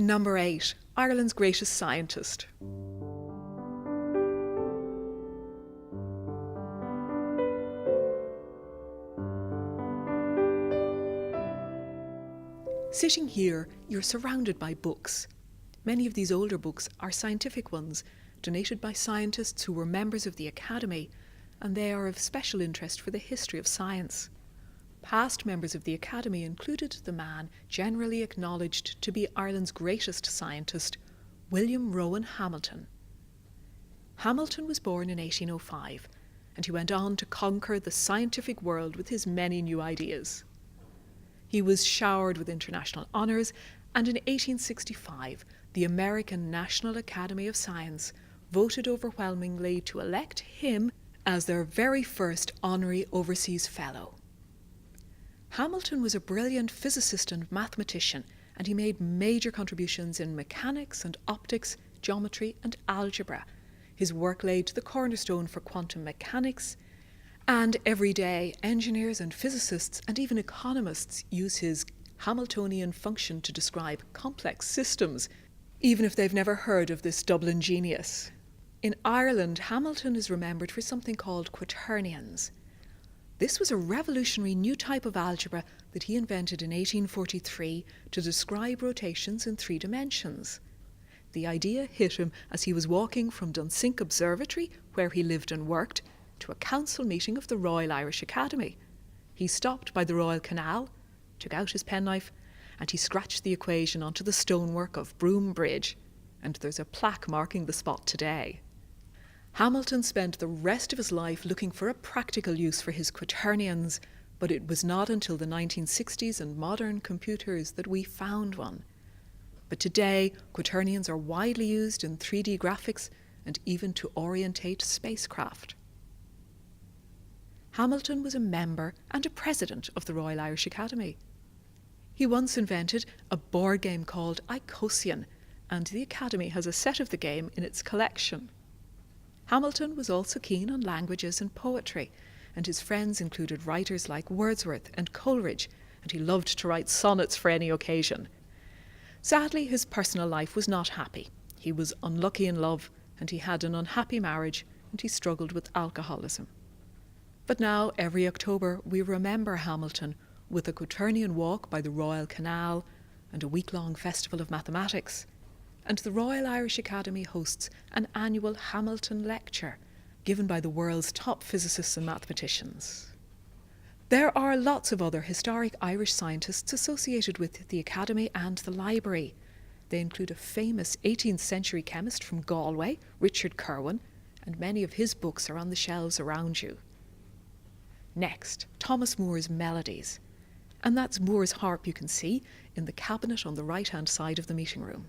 Number 8. Ireland's greatest scientist. Sitting here, you're surrounded by books. Many of these older books are scientific ones, donated by scientists who were members of the Academy, and they are of special interest for the history of science. Past members of the Academy included the man generally acknowledged to be Ireland's greatest scientist, William Rowan Hamilton. Hamilton was born in 1805, and he went on to conquer the scientific world with his many new ideas. He was showered with international honours, and in 1865, the American National Academy of Science voted overwhelmingly to elect him as their very first honorary overseas fellow. Hamilton was a brilliant physicist and mathematician, and he made major contributions in mechanics and optics, geometry and algebra. His work laid the cornerstone for quantum mechanics, and every day engineers and physicists and even economists use his Hamiltonian function to describe complex systems, even if they've never heard of this Dublin genius. In Ireland, Hamilton is remembered for something called Quaternions. This was a revolutionary new type of algebra that he invented in 1843 to describe rotations in 3 dimensions. The idea hit him as he was walking from Dunsink Observatory, where he lived and worked, to a council meeting of the Royal Irish Academy. He stopped by the Royal Canal, took out his penknife, and he scratched the equation onto the stonework of Broome Bridge, and there's a plaque marking the spot today. Hamilton spent the rest of his life looking for a practical use for his quaternions, but it was not until the 1960s and modern computers that we found one. But today, quaternions are widely used in 3D graphics and even to orientate spacecraft. Hamilton was a member and a president of the Royal Irish Academy. He once invented a board game called Icosian, and the Academy has a set of the game in its collection. Hamilton was also keen on languages and poetry, and his friends included writers like Wordsworth and Coleridge, and he loved to write sonnets for any occasion. Sadly, his personal life was not happy. He was unlucky in love, and he had an unhappy marriage, and he struggled with alcoholism. But now, every October, we remember Hamilton with a Quaternion walk by the Royal Canal and a week-long festival of mathematics. And the Royal Irish Academy hosts an annual Hamilton Lecture given by the world's top physicists and mathematicians. There are lots of other historic Irish scientists associated with the Academy and the library. They include a famous 18th century chemist from Galway, Richard Kirwan, and many of his books are on the shelves around you. Next, Thomas Moore's Melodies, and that's Moore's harp you can see in the cabinet on the right-hand side of the meeting room.